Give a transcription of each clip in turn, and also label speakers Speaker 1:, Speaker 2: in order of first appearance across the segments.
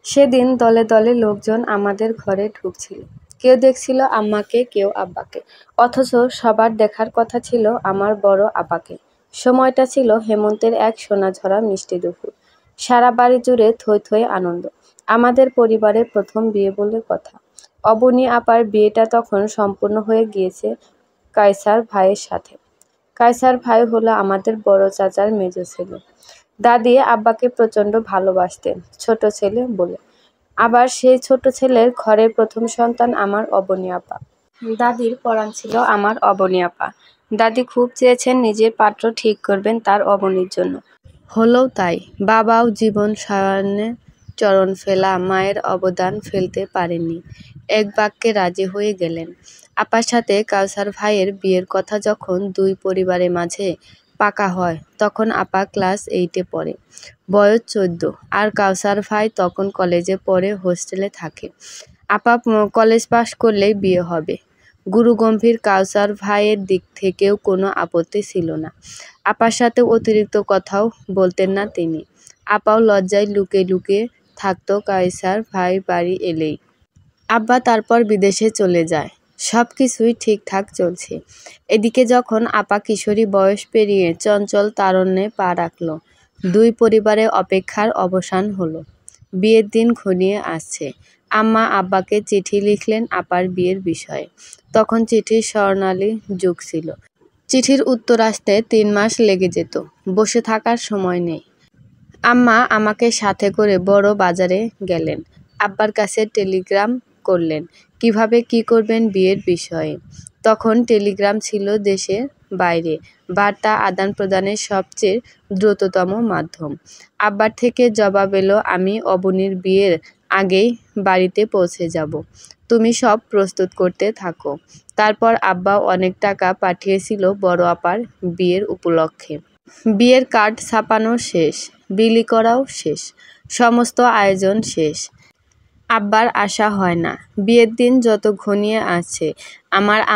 Speaker 1: সেদিন দলে দলে লোকজন আমাদের ঘরে ঢুকছিল। কেউ দেখছিল আম্মাকে, কেউ আব্বাকে। অথচ সবার দেখার কথা ছিল আমার বড় আপাকে। সময়টা ছিল হেমন্তের এক সোনাঝরা মিষ্টি দুপুর। সারা বাড়ি জুড়ে থই থই আনন্দ। আমাদের পরিবারের প্রথম বিয়ে বলে কথা। অবনী আপার বিয়েটা তখন সম্পূর্ণ হয়ে গিয়েছে কায়সার ভাইয়ের সাথে। কায়সার ভাই হলো আমাদের বড় চাচার মেজো ছেলে। দাদি আব্বাকে প্রচণ্ড ভালোবাসতেন, ছোট ছেলে বলে। আবার সেই ছোট ছেলের ঘরের প্রথম সন্তান আমার অবনী আপা। দাদির পরাণ ছিল আমার অবনী আপা। দাদি খুব চেয়েছেন নিজের পাত্র ঠিক করবেন তার অবনীর জন্য। হলোও তাই। বাবাও জীবন সায়নে চরণ ফেলা মায়ের অবদান ফেলতে পারেননি। এক বাক্যে রাজি হয়ে গেলেন। আপার সাথে কাউসার ভাইয়ের বিয়ের কথা যখন দুই পরিবারের মাঝে পাকা হয় তখন আপা ক্লাস 8-এ পড়ে, বয়স 14, আর কাউসার ভাই তখন কলেজে পড়ে, হোস্টেলে থাকে। আপা কলেজ পাশ করলেই বিয়ে হবে। গুরুগম্ভীর কাউসার ভাইয়ের দিক থেকেও কোনো আপত্তি ছিল না। আপার সাথে অতিরিক্ত কথাও বলতেন না তিনি। আপাও লজ্জায় লুকিয়ে লুকিয়ে থাকতো কায়সার ভাই বাড়ি এলেই। আব্বা তারপর বিদেশে চলে যায়। সব কিছুই ঠিকঠাক চলছে। এদিকে যখন আপা কিশোরী বয়স পেরিয়ে চঞ্চল তারুণ্যে পা রাখল, দুই পরিবারের অপেক্ষার অবসান হলো। বিয়ের দিন ঘনিয়ে আসছে। আম্মা আব্বাকে চিঠি লিখলেন আপার বিয়ের বিষয়ে। তখন চিঠির স্বর্ণালী যুগ ছিল। চিঠির উত্তর আসতে 3 মাস লেগে যেত। বসে থাকার সময় নেই। আম্মা আমাকে সাথে করে বড় বাজারে গেলেন। আব্বার কাছে টেলিগ্রাম করলেন কিভাবে কি করবেন বিয়ের বিষয়ে। তখন টেলিগ্রাম ছিল দেশের বাইরে বার্তা আদান প্রদানের সবচেয়ে দ্রুততম মাধ্যম। আব্বার থেকে জবাব এলো, আমি অবনীর বিয়ের আগেই বাড়িতে পৌঁছে যাব। তুমি সব প্রস্তুত করতে থাকো। তারপর আব্বা অনেক টাকা পাঠিয়েছিল বড় আপার বিয়ের উপলক্ষে। বিয়ের কার্ড ছাপানো শেষ, বিলি করাও শেষ, সমস্ত আয়োজন শেষ। আব্বার আশা হয় না। বিয়ের দিন যত ঘনিয়ে আসছে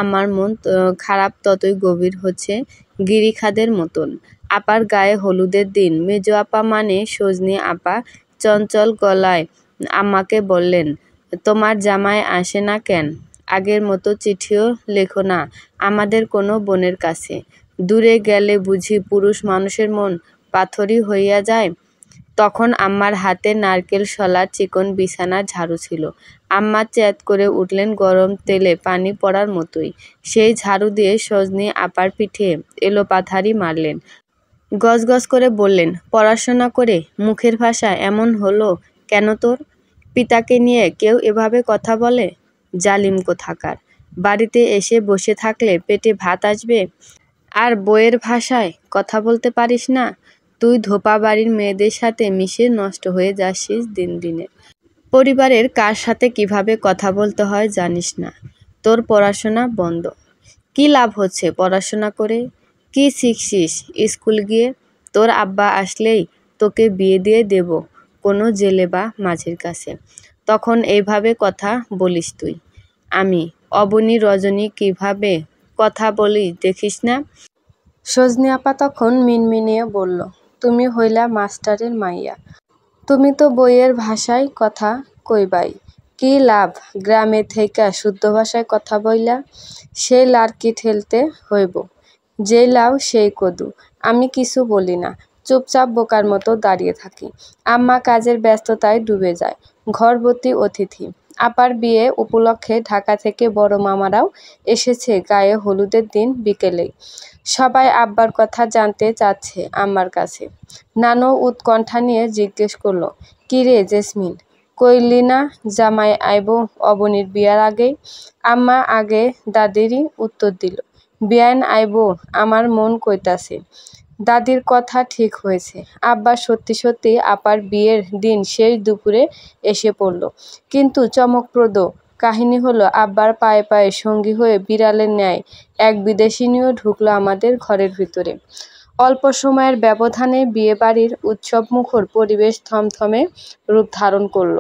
Speaker 1: আমার মন খারাপ ততই গভীর হচ্ছে গিরিখাদের মতন। আপার গায়ে হলুদের দিন মেজো আপা মানে সজনী আপা চঞ্চল গলায় আম্মাকে বললেন, তোমার জামাই আসে না কেন? আগের মতো চিঠিও লেখো না আমাদের কোনো বোনের কাছে? দূরে গেলে বুঝি পুরুষ মানুষের মন পাথরই হইয়া যায়? তখন আম্মার হাতে নারকেল শলার চিকন বিছানার ঝাড়ু ছিল। আম্মা চ্যাত করে উঠলেন গরম তেলে পানি পড়ার মতোই। সেই ঝাড়ু দিয়ে সজনী আপার পিঠে এলোপাথারি মারলেন। গজগজ করে বললেন, পড়াশোনা করে মুখের ভাষা এমন হলো কেন তোর? পিতাকে নিয়ে কেউ এভাবে কথা বলে? জালিম কোথাকার! বাড়িতে এসে বসে থাকলে পেটে ভাত আসবে, আর বইয়ের ভাষায় কথা বলতে পারিস না? তুই ধোপা বাড়ির মেয়েদের সাথে মিশে নষ্ট হয়ে যাচ্ছিস দিন দিনে। পরিবারের কার সাথে কিভাবে কথা বলতে হয় জানিস না। তোর পড়াশোনা বন্ধ। কি লাভ হচ্ছে পড়াশোনা করে? কি শিখছিস স্কুল গিয়ে? তোর আব্বা আসলেই তোকে বিয়ে দিয়ে দেব কোনো জেলে বা মাঝির কাছে। তখন এইভাবে কথা বলিস তুই? আমি অবনী রজনী কিভাবে কথা বলি দেখিস না? সজনী আপা তখন মিনমিনিয়ে বলল, তুমি হইলা মাস্টারের মাইয়া, তুমি তো বইয়ের ভাষায় কথা কইবাই। কি লাভ গ্রামে থেইকা শুদ্ধ ভাষায় কথা বইলা? সেই লারকি ঠেলতে হইব। যেই লাউ সেই কদু। আমি কিছু বলি না, চুপচাপ বোকার মতো দাঁড়িয়ে থাকি। আম্মা কাজের ব্যস্ততায় ডুবে যায়। ঘরভর্তি অতিথি। আপার বিয়ে উপলক্ষে ঢাকা থেকে বড় মামারাও এসেছে গায়ে হলুদের দিন বিকেলেই। সবাই আব্বার কথা জানতে চাচ্ছে আম্মার কাছে। নানু উৎকণ্ঠা নিয়ে জিজ্ঞেস করল, কি রে জেসমিন, কইলি না জামাই আইব অবনীর বিয়ার আগেই? আম্মা আগে দাদিরই উত্তর দিল, বিয়ান আইব আমার মন কইতাছে। দাদির কথা ঠিক হয়েছে। আব্বা সত্যি সত্যি আপার বিয়ের দিন শেষ দুপুরে এসে পড়ল। কিন্তু চমকপ্রদ কাহিনী হলো আব্বার পায়ে পায়ে সঙ্গী হয়ে বিড়ালের ন্যায় এক বিদেশিনীও ঢুকলো আমাদের ঘরের ভিতরে। অল্প সময়ের ব্যবধানে বিয়েবাড়ির উৎসবমুখর পরিবেশ থমথমে রূপ ধারণ করল।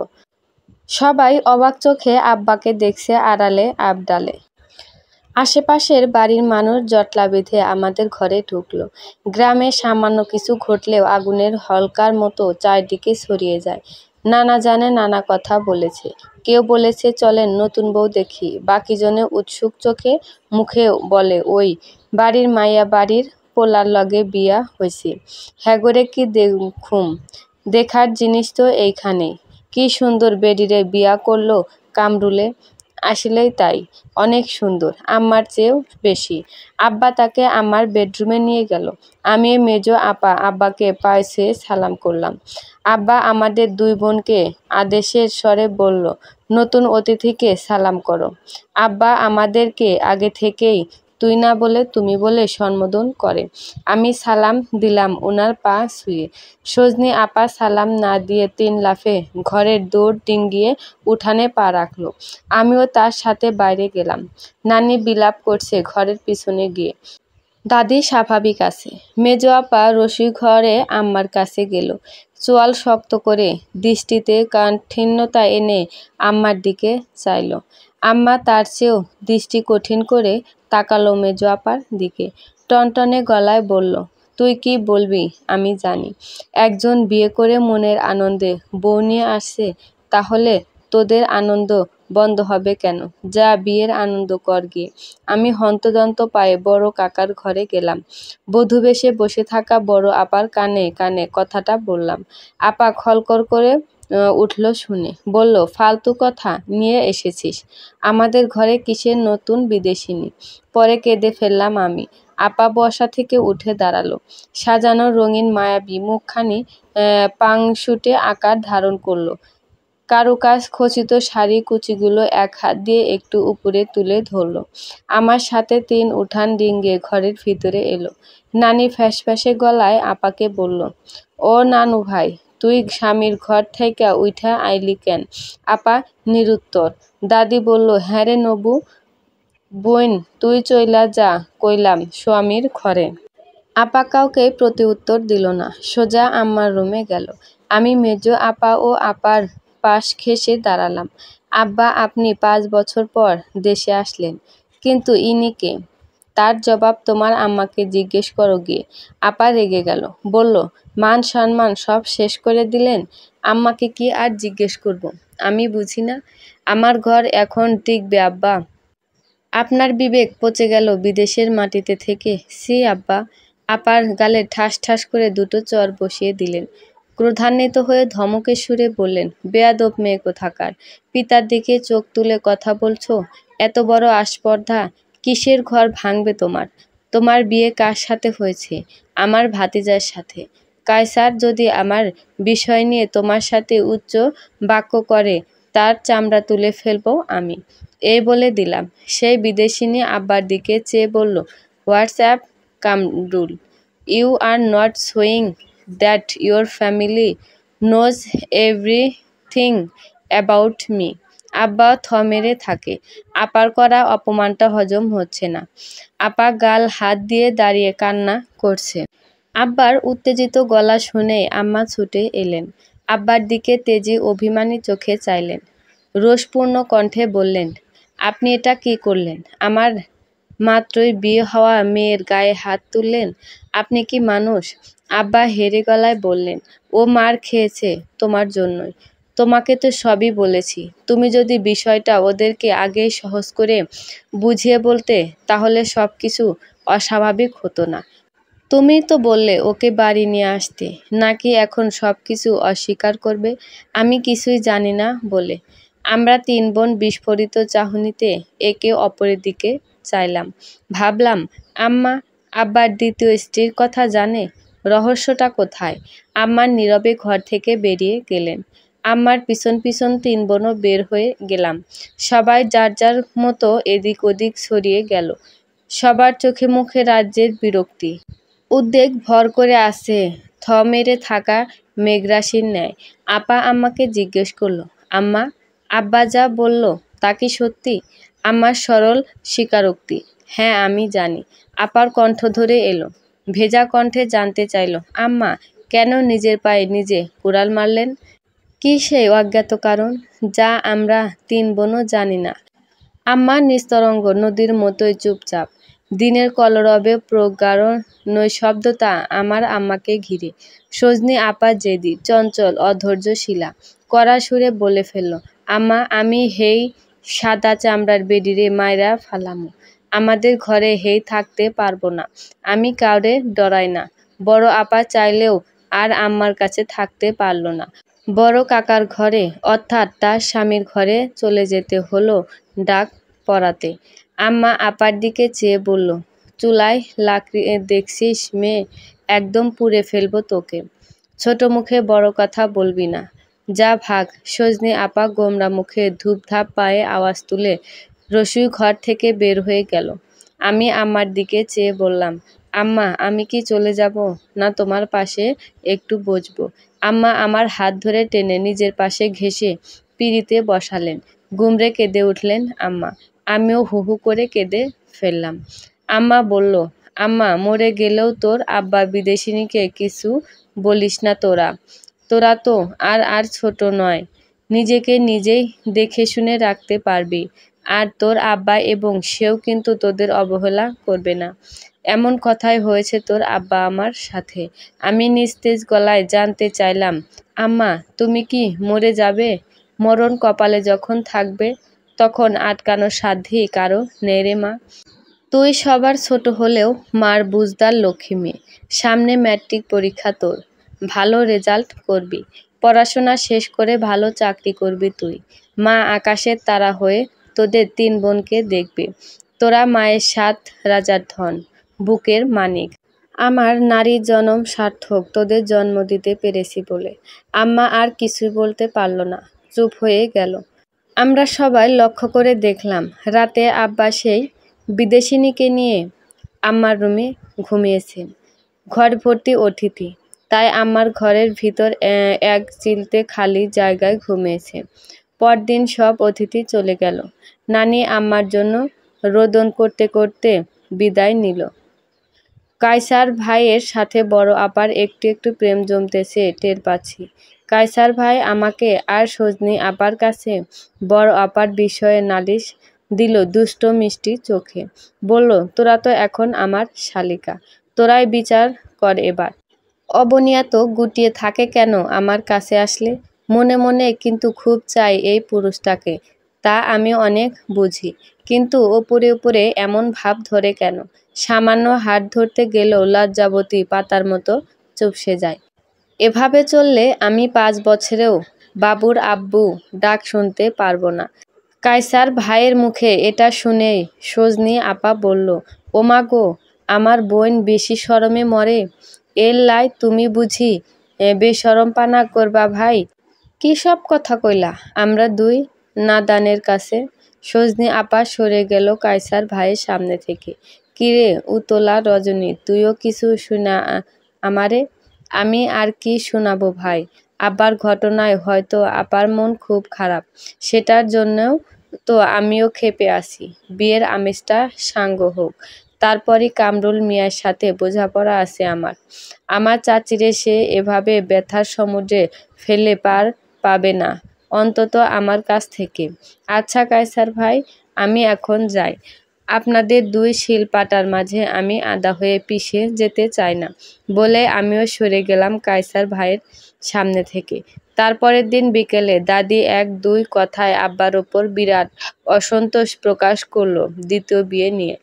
Speaker 1: সবাই অবাক চোখে আব্বাকে দেখছে আড়ালে আবডালে। আশেপাশের বাড়ির মানুষ জটলা বেঁধে আমাদের ঘরে ঢুকলো। গ্রামে সামান্য কিছু ঘটলেও আগুনের হলকার মতো চারদিকে ছড়িয়ে যায়। নানা জানে নানা কথা বলেছে। কেউ বলেছে চলেন নতুন বউ দেখি, বাকি জনে উৎসুক চোখে মুখে বলে ওই বাড়ির মাইয়া বাড়ির পোলার লগে বিয়া হইছে। হ্যাগরে কি দেখুম, দেখার জিনিস তো এইখানে। কি সুন্দর বেডিরে বিয়া করলো কামরুলে। আসলেই তাই, অনেক সুন্দর, আম্মার চেয়েও বেশি। আব্বা তাকে আমার বেডরুমে নিয়ে গেল। আমি মেজো আপা আব্বাকে পায়ে ছুঁয়ে সালাম করলাম। আব্বা আমাদের দুই বোনকে আদেশের স্বরে বলল, নতুন অতিথিকে সালাম করো। আব্বা আমাদেরকে আগে থেকেই তুই না বলে তুমি বলে সম্বোধন করে। আমি সালাম দিলাম ওনার পা ছুঁয়ে। সজনি আপা সালাম না দিয়ে 3 লাফে ঘরের দৌড় ডিঙ্গিয়ে উঠানে পা রাখলো। আমিও তার সাথে বাইরে গেলাম। নানি বিলাপ করছে ঘরের পিছনে গিয়ে। দাদি স্বাভাবিক আছে। মেজো আপা রসি ঘরে আম্মার কাছে গেল। চোয়াল শক্ত করে দৃষ্টিতে কাঠিন্যতা এনে আম্মার দিকে চাইল। আম্মা তার চেয়েও দৃষ্টি কঠিন করে তাকালো মেজো আপার দিকে। টনটনে গলায় বলল, তুই কি বলবি আমি জানি। একজন বিয়ে করে মনের আনন্দে বউ নিয়ে আসছে, তাহলে তোদের আনন্দ বন্ধ হবে কেন? যা বিয়ের আনন্দ কর গিয়ে। আমি হন্তদন্ত পায়ে বড় কাকার ঘরে গেলাম। বধূ বেশে বসে থাকা বড় আপার কানে কানে কথাটা বললাম। আপা খলকর করে উঠল শুনে, বলল, ফালতু কথা নিয়ে এসেছিস আমাদের ঘরে কিসের নতুন বিদেশিনী? পরে কেঁদে ফেললাম আমি। আপা বসা থেকে উঠে দাঁড়ালো। সাজানো রঙিন মায়াবী মুখখানি পাংশুটে আকার ধারণ করলো। কারুকাজ খচিত শাড়ি কুচিগুলো এক হাত দিয়ে একটু উপরে তুলে ধরল। আমার সাথে 3 উঠান ডিঙ্গিয়ে ঘরের ভিতরে এলো। নানি ফ্যাঁসফ্যাঁসে গলায় আপাকে বলল, ও নানু ভাই, তুই স্বামীর ঘর থেকে উঠা আইলি কেন? আপা নিরুত্তর। দাদি বলল, হ্যাঁ রে নবু বোন, তুই চইলা যা কইলাম স্বামীর ঘরে। আপা কাউকে প্রতি উত্তর দিল না, সোজা আম্মার রুমে গেল। আমি মেজো আপা ও আপার পাশ ঘেঁষে দাঁড়ালাম। আব্বা আপনি 5 বছর পর দেশে আসলেন, কিন্তু ইনি কে? তার জবাব তোমার আম্মাকে জিজ্ঞেস করো গিয়ে। আপা রেগে গেল, বলল, মান সম্মান সব শেষ করে দিলেন? আম্মাকে কি আর জিজ্ঞেস করব? আমি বুঝি না? আমার ঘর এখন টিকবে আব্বা? আপনার বিবেক পচে গেল বিদেশের মাটিতে থেকে। সি আব্বা। আপার গালে ঠাস ঠাস করে 2টো চড় বসিয়ে দিলেন। ক্রোধান্বিত হয়ে ধমকের সুরে বললেন, বেয়াদব মেয়ে কোথাকার, পিতার দিকে চোখ তুলে কথা বলছো? এত বড় আস্পর্ধা! কিসের ঘর ভাঙবে তোমার? তোমার বিয়ে কার সাথে হয়েছে? আমার ভাতিজার সাথে। কায়সার যদি আমার বিষয় নিয়ে তোমার সাথে উচ্চ বাক্য করে, তার চামড়া তুলে ফেলবো আমি। এই বলে দিলাম। সেই বিদেশিনী আব্বার দিকে চেয়ে বলল, what's up Kamrul, you are not showing that your family knows everything about me. আব্বা থ মেরে থাকে। আপার করা অপমানটা হজম হচ্ছে না। আপা গাল হাত দিয়ে দাঁড়িয়ে কান্না করছে। আব্বার উত্তেজিত গলা শুনেই আম্মা ছুটে এলেন। আব্বার দিকে তেজি অভিমানী চোখে চাইলেন। রোষপূর্ণ কণ্ঠে বললেন, আপনি এটা কি করলেন? আমার মাত্রই বিয়ে হওয়া মেয়ের গায়ে হাত তুললেন? আপনি কি মানুষ? আব্বা হেরে গলায় বললেন, ও মার খেয়েছে তোমার জন্যই। তোমাকে তো সবই বলেছি। তুমি যদি বিষয়টা ওদেরকে আগেই সহজ করে বুঝিয়ে বলতে, তাহলে সব কিছু অস্বাভাবিক হতো না। তুমি তো বললে ওকে বাড়ি নিয়ে আসতে, নাকি এখন সব কিছু অস্বীকার করবে আমি কিছুই জানি না বলে? আমরা 3 বোন বিস্ফোরিত চাহনিতে একে অপরের দিকে চাইলাম। ভাবলাম, আম্মা আব্বার দ্বিতীয় স্ত্রীর কথা জানে? রহস্যটা কোথায়? আম্মা নীরবে ঘর থেকে বেরিয়ে গেলেন। আম্মার পিছন পিছন 3 বোনও বের হয়ে গেলাম। সবাই যার যার মতো এদিক ওদিক ছড়িয়ে গেল। সবার চোখে মুখে রাজ্যের বিরক্তি, উদ্বেগ ভর করে আছে থ মেরে থাকা মেঘরাশির ন্যায়। আপা আম্মাকে জিজ্ঞেস করল, আম্মা, আব্বা যা বলল তা কি সত্যি? আমার সরল স্বীকারোক্তি, হ্যাঁ আমি জানি। আপার কণ্ঠ ধরে এলো। ভেজা কণ্ঠে জানতে চাইল, আম্মা কেন নিজের পায়ে নিজে কুড়াল মারলেন? কি সেই অজ্ঞাত কারণ, যা আমরা 3 বোনও জানি না? আম্মা নিস্তরঙ্গ নদীর মতোই চুপচাপ। দিনের কলরবে প্রগাঢ় নৈশব্দতা আমার আম্মাকে ঘিরে। সজনি আপা জেদি, চঞ্চল, অধৈর্যশীলা। কড়া সুরে বলে ফেলল, আম্মা আমি হেই সাদা চামড়ার বেডিরে মাইরা ফালামু। আমাদের ঘরে হেই থাকতে পারবো না। আমি কাউরে ডরাই না। বড় আপা চাইলেও আর আম্মার কাছে থাকতে পারল না। বড় কাকার ঘরে অর্থাৎ তার স্বামীর ঘরে চলে যেতে হলো ডাক পড়াতে। আম্মা আপার দিকে চেয়ে বলল, চুলায় লাকড়ি দেখছিস মেয়ে, একদম পুড়ে ফেলবো তোকে। ছোট মুখে বড় কথা বলবি না, যা ভাগ। সজনি আপা গোমরা মুখে ধূপধাপ পায়ে আওয়াজ তুলে রসুই ঘর থেকে বের হয়ে গেল। আমি আম্মার দিকে চেয়ে বললাম, আম্মা আমি কি চলে যাব, না তোমার পাশে একটু বসবো? আম্মা আমার হাত ধরে টেনে নিজের পাশে ঘেঁষে পিঁড়িতে বসালেন। গুমরে কেঁদে উঠলেন আম্মা। আমিও হু হু করে কেঁদে ফেললাম। আম্মা বলল, আম্মা মরে গেলেও তোর আব্বা বিদেশিনীকে কিছু বলিস না তোরা। তোরা তো আর ছোট নয়, নিজেকে নিজেই দেখে শুনে রাখতে পারবি। আর তোর আব্বা এবং সেও কিন্তু তোদের অবহেলা করবে না। এমন কথাই হয়েছে তোর আব্বা আমার সাথে। আমি নিস্তেজ গলায় জানতে চাইলাম, আম্মা তুমি কি মরে যাবে? মরণ কপালে যখন থাকবে তখন আটকানোর সাধ্যি কারো নেই রে মা। তুই সবার ছোট হলেও মার বুঝদার লক্ষ্মী মেয়ে। সামনে ম্যাট্রিক পরীক্ষা তোর, ভালো রেজাল্ট করবি, পড়াশোনা শেষ করে ভালো চাকরি করবি তুই। মা আকাশের তারা হয়ে তোদের 3 বোনকে দেখবে। তোরা মায়ের 7 রাজার ধন, বুকের মানিক। আমার নারীর জনম সার্থক তোদের জন্ম দিতে পেরেছি বলে। আম্মা আর কিছুই বলতে পারল না, চুপ হয়ে গেল। আমরা সবাই লক্ষ্য করে দেখলাম রাতে আব্বা সেই বিদেশিনীকে নিয়ে আম্মার রুমে ঘুমিয়েছেন। ঘর ভর্তি অতিথি, তাই আম্মার ঘরের ভিতর এক চিলতে খালি জায়গায় ঘুমিয়েছে। পরদিন সব অতিথি চলে গেল। নানি আম্মার জন্য রোদন করতে করতে বিদায় নিল। কায়সার ভাইয়ের সাথে বড় আপার একটু একটু প্রেম জমতেছে টের পাচ্ছি। কায়সার ভাই আমাকে আর সজনি আপার কাছে বড় আপার বিষয়ে নালিশ দিল দুষ্ট মিষ্টি চোখে। বলল, তোরা তো এখন আমার শালিকা, তোরাই বিচার কর এবার। অবনিয়া তো গুটিয়ে থাকে কেন আমার কাছে আসলে? মনে মনে কিন্তু খুব চাই এই পুরুষটাকে, তা আমি অনেক বুঝি। কিন্তু ওপরে উপরে এমন ভাব ধরে কেন? সামান্য হাত ধরতে গেলেও লজ্জাবতী পাতার মতো চুপসে যায়। এভাবে চললে আমি 5 বছরেও বাবুর আব্বু ডাক শুনতে পারবো না। কায়সার ভাইয়ের মুখে এটা শুনেই সজনি আপা বলল, ওমা গো, আমার বোন বেশি শরমে মরে। এর লাই তুমি বুঝি বেশরমপানা করবা ভাই? কি সব কথা কইলা আমরা 2 নাদানের কাছে? সজনি আপা সরে গেল কায়সার ভাইয়ের সামনে থেকে। কিরে উতলা রজনী, তুইও কিছু শুনা আমারে? আমি আর কি শোনাবো ভাই? আব্বার ঘটনায় হয়তো আপার মন খুব খারাপ, সেটার জন্যও তো আমিও ক্ষেপে আছি। বিয়ের আমেজটা সাঙ্গ হোক, তারপরই কামরুল মিয়ার সাথে বোঝাপড়া আছে আমার। আমার চাচিরে সে এভাবে ব্যথার সমুদ্রে ফেলে পার পাবে না, অন্তত আমার কাছ থেকে। আচ্ছা কায়সার ভাই, আমি এখন যাই। আপনাদের 2 শিলপাটার মাঝে আমি আদা হয়ে পিষে যেতে চাই না বলে আমিও সরে গেলাম কায়সার ভাইয়ের সামনে থেকে। তারপরের দিন বিকেলে দাদি 1-2 কথায় আব্বার ওপর বিরাট অসন্তোষ প্রকাশ করলো দ্বিতীয় বিয়ে নিয়ে।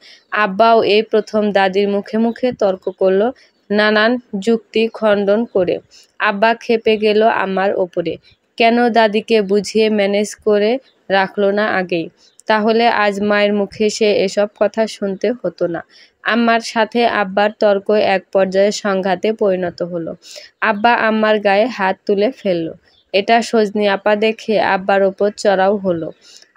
Speaker 1: আব্বাও এই প্রথম দাদির মুখে মুখে তর্ক করলো নানান যুক্তি খণ্ডন করে। আব্বা ক্ষেপে গেল আমার ওপরে। কেন দাদিকে বুঝিয়ে ম্যানেজ করে রাখলো না আগেই? তাহলে আজ মায়ের মুখে সে এসব কথা শুনতে হতো না। আম্মার সাথে আব্বার তর্ক এক পর্যায়ে সংঘাতে পরিণত হলো। আব্বা আম্মার গায়ে হাত তুলে ফেলল। এটা সজনি আপা দেখে আব্বার ওপর চড়াও হলো।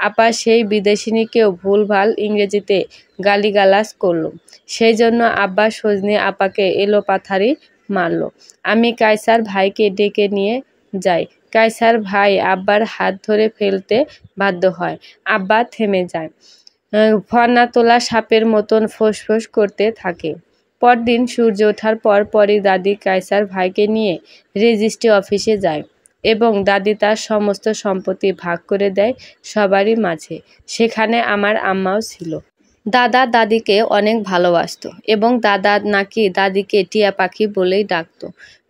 Speaker 1: আপা সেই বিদেশিনীকেও ভুলভাল ইংরেজিতে গালিগালাজ করলো। সেই জন্য আব্বা সজনি আপাকে এলোপাথারি মারল। আমি কায়সার ভাইকে ডেকে নিয়ে যাই। কায়সার ভাই আব্বার হাত ধরে ফেলতে বাধ্য হয়। আব্বা থেমে যায়। ফনা তোলা সাপের মতন ফোঁস-ফোঁস করতে থাকে। পরদিন সূর্য ওঠার পরপরই দাদি কায়সার ভাইকে নিয়ে রেজিস্ট্রি অফিসে যায় এবং দাদি তার সমস্ত সম্পত্তি ভাগ করে দেয় সবারই মাঝে। সেখানে আমার আম্মাও ছিল। দাদা দাদিকে অনেক ভালোবাসতো এবং দাদা নাকি দাদিকে টিয়া পাখি বলেই ডাকতো।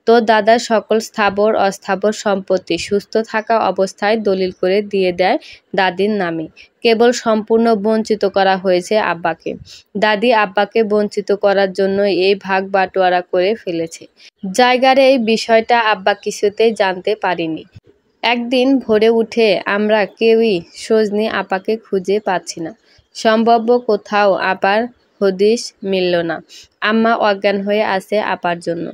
Speaker 1: তোর দাদার সকল স্থাবর অস্থাবর সম্পত্তি সুস্থ থাকা অবস্থায় দলিল করে দিয়ে দেয় দাদির নামে। কেবল সম্পূর্ণ বঞ্চিত করা হয়েছে আব্বাকে। দাদি আব্বাকে বঞ্চিত করার জন্য এই ভাগ বাটোয়ারা করে ফেলেছে। জায়গার এই বিষয়টা আব্বা কিছুতেই জানতে পারিনি। একদিন ভোরে উঠে আমরা কেউই সজনি আপাকে খুঁজে পাচ্ছি না। সম্ভাব্য কোথাও আপার হদিস মিলল না। আম্মা অজ্ঞান হয়ে আছে আপার জন্য।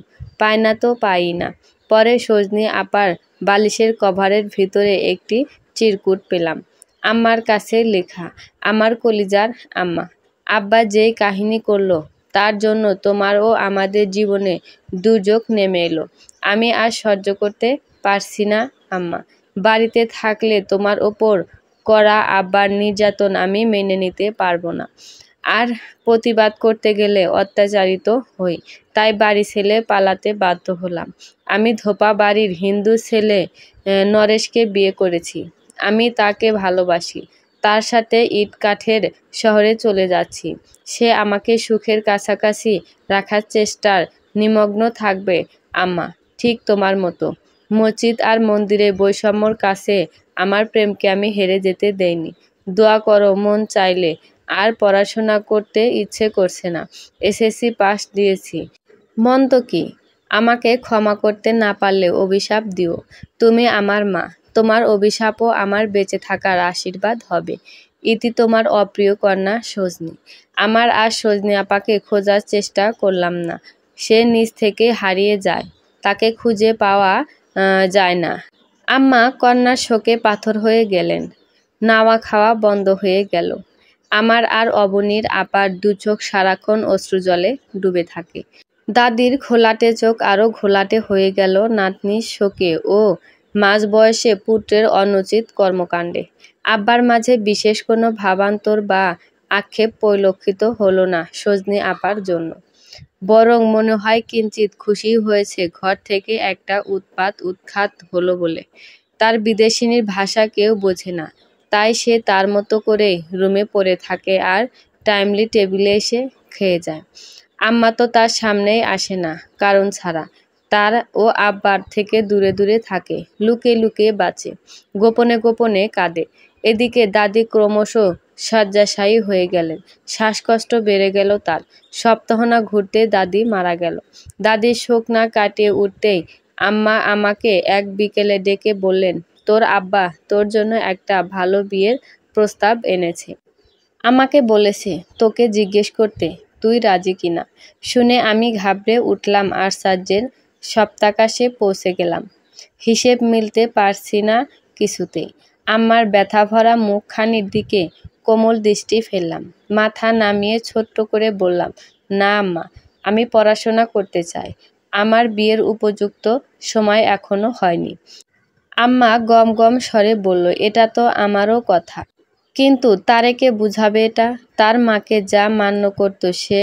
Speaker 1: পাই না তো পাই না। পরে সজনি আপার বালিশের কভারের ভিতরে একটি চিরকুট পেলাম। আম্মার কাছে লেখা, আমার কলিজার আম্মা, আব্বা যেই কাহিনী করলো তার জন্য তোমার ও আমাদের জীবনে দুর্যোগ নেমে এলো। আমি আর সহ্য করতে পারছি না আম্মা। বাড়িতে থাকলে তোমার ওপর করা আব্বার নির্যাতন আমি মেনে নিতে পারবো না। আর প্রতিবাদ করতে গেলে অত্যাচারিত হই। তাই বাড়ি ছেড়ে পালাতে বাধ্য হলাম। আমি ধোপা বাড়ির হিন্দু ছেলে নরেশকে বিয়ে করেছি। আমি তাকে ভালোবাসি। তার সাথে ইট কাঠের শহরে চলে যাচ্ছি। সে আমাকে সুখের কাছাকাছি রাখার চেষ্টার নিমগ্ন থাকবে আম্মা, ঠিক তোমার মতো। মসজিদ আর মন্দিরে বৈষম্যর কাছে আমার প্রেমকে আমি হেরে যেতে দেইনি। দোয়া করো মন চাইলে। আর পড়াশোনা করতে ইচ্ছে করছে না। এসএসসি পাস দিয়েছি। মন্দ কি? আমাকে ক্ষমা করতে না পারলে অভিশাপ দিও। তুমি আমার মা। তোমার অভিশাপও আমার বেঁচে থাকার আশীর্বাদ হবে। ইতি তোমার অপ্রিয় কন্যা সজনি। আমার আর সজনি আপাকে খোঁজার চেষ্টা করলাম না। সে নিজ থেকে হারিয়ে যায়। তাকে খুঁজে পাওয়া যায় না। আম্মা কন্যার শোকে পাথর হয়ে গেলেন। নাওয়া খাওয়া বন্ধ হয়ে গেল। আমার আর অবনীর আপার দু চোখ সারাক্ষণ অশ্রুজলে ডুবে থাকে। দাদির ঘোলাটে চোখ আরও ঘোলাটে হয়ে গেল নাতনির শোকে ও মাঝ বয়সে পুত্রের অনুচিত কর্মকাণ্ডে। আব্বার মাঝে বিশেষ কোনো ভাবান্তর বা আক্ষেপ পরিলক্ষিত হলো না সজনি আপার জন্য। বরং মনে হয় কিঞ্চিৎ খুশি হয়েছে ঘর থেকে একটা উৎখাত হলো বলে। তার বিদেশিনীর ভাষা কেউ বোঝে না। তাই সে তার মতো করে রুমে পড়ে থাকে আর টাইমলি টেবিলে এসে খেয়ে যায়। আম্মা তো তার সামনেই আসে না কারণ ছাড়া। তার ও আব্বার থেকে দূরে দূরে থাকে, লুকিয়ে লুকিয়ে বাঁচে, গোপনে গোপনে কাঁদে। এদিকে দাদি ক্রমশ শয্যাশায়ী হয়ে গেলেন। শ্বাসকষ্ট বেড়ে গেল তার। সপ্তাহ না ঘুরতে দাদি মারা গেল। দাদির শোক না কাটিয়ে উঠতেই আম্মা আমাকে এক বিকেলে ডেকে বললেন, তোর আব্বা তোর জন্য একটা ভালো বিয়ের প্রস্তাব এনেছে। আমাকে বলেছে তোকে জিজ্ঞেস করতে তুই রাজি কিনা। শুনে আমি ঘাবড়ে উঠলাম আর আশ্চর্যের সপ্তাকাশে পৌঁছে গেলাম। হিসেব মিলতে পারছি না কিছুতেই। আম্মার ব্যথাভরা মুখখানির দিকে কোমল দৃষ্টি ফেললাম। মাথা নামিয়ে ছোট্ট করে বললাম, না আম্মা, আমি পড়াশোনা করতে চাই। আমার বিয়ের উপযুক্ত সময় এখনো হয়নি। আম্মা গম গম স্বরে বলল, এটা তো আমারও কথা। কিন্তু তারেকে বুঝাবে এটা? তার মাকে যা মান্য করত সে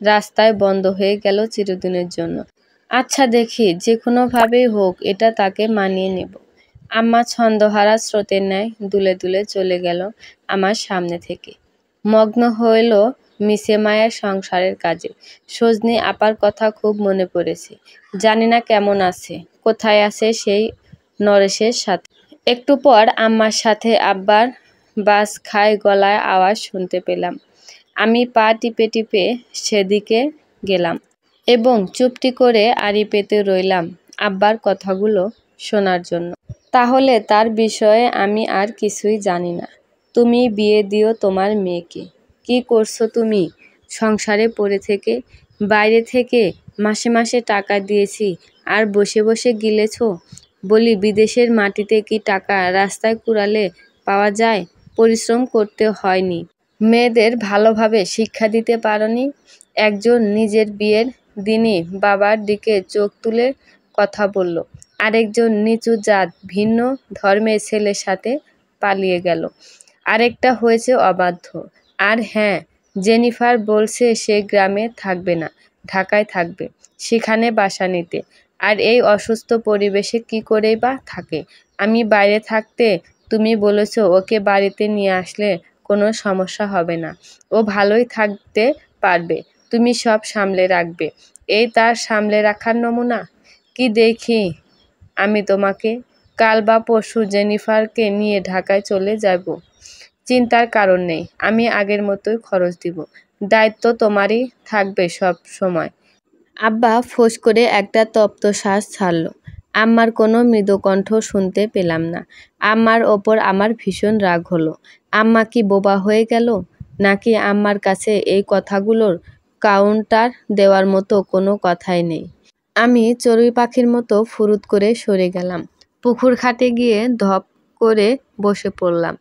Speaker 1: রাস্তায় বন্ধ হয়ে গেল চিরদিনের জন্য। আচ্ছা দেখি, যে কোনোভাবেই হোক এটা তাকে মানিয়ে নেব। আম্মা ছন্দহারা স্রোতের ন্যায় দুলে দুলে চলে গেল আমার সামনে থেকে। মগ্ন হইল মিশে মায়ের সংসারের কাজে। সজনি আপার কথা খুব মনে পড়েছে। জানি না কেমন আছে, কোথায় আছে সেই নরেশের সাথে। একটু পর আম্মার সাথে আব্বার বাস খায় গলায় আওয়াজ শুনতে পেলাম। আমি পা টিপে টিপে সেদিকে গেলাম এবং চুপটি করে আড়ি পেতে রইলাম আব্বার কথাগুলো শোনার জন্য। তাহলে তার বিষয়ে আমি আর কিছুই জানি না। তুমি বিয়ে দিও তোমার মেয়েকে। কি করছো তুমি সংসারে পড়ে থেকে? বাইরে থেকে মাসে মাসে টাকা দিয়েছি আর বসে বসে গিলেছ? বলি, বিদেশের মাটিতে কি টাকা রাস্তায় কুড়ালে পাওয়া যায়? পরিশ্রম করতে হয়নি? মেয়েদের ভালোভাবে শিক্ষা দিতে পারোনি? একজন নিজের বিয়ের দিনই বাবার দিকে চোখ তুলে কথা বলল, আরেকজন নিচু জাত ভিন্ন ধর্মের ছেলের সাথে পালিয়ে গেল, আরেকটা হয়েছে অবাধ্য। আর হ্যাঁ, জেনিফার বলছে সে গ্রামে থাকবে না, ঢাকায় থাকবে, সেখানে বাসা নিতে। আর এই অসুস্থ পরিবেশে কি করেই বা থাকে? আমি বাইরে থাকতে তুমি বলেছ ওকে বাড়িতে নিয়ে আসলে কোনো সমস্যা হবে না, ও ভালোই থাকতে পারবে, তুমি সব সামলে রাখবে। এই তার সামলে রাখার নমুনা? কি দেখি আমি তোমাকে? কাল বা পরশু জেনিফারকে নিয়ে ঢাকায় চলে যাব। চিন্তার কারণ নেই, আমি আগের মতোই খরচ দিব। দায়িত্ব তোমারই থাকবে সব সময়। আব্বা ফোঁস করে একটা তপ্ত শ্বাস ছাড়ল। আম্মার কোনো মৃদুকণ্ঠ শুনতে পেলাম না। আম্মার ওপর আমার ভীষণ রাগ হলো। আম্মা কি বোবা হয়ে গেল, নাকি আম্মার কাছে এই কথাগুলোর কাউন্টার দেওয়ার মতো কোনো কথাই নেই? আমি চড়ুই পাখির মতো ফুরুত করে সরে গেলাম। পুকুর ঘাটে গিয়ে ধপ করে বসে পড়লাম।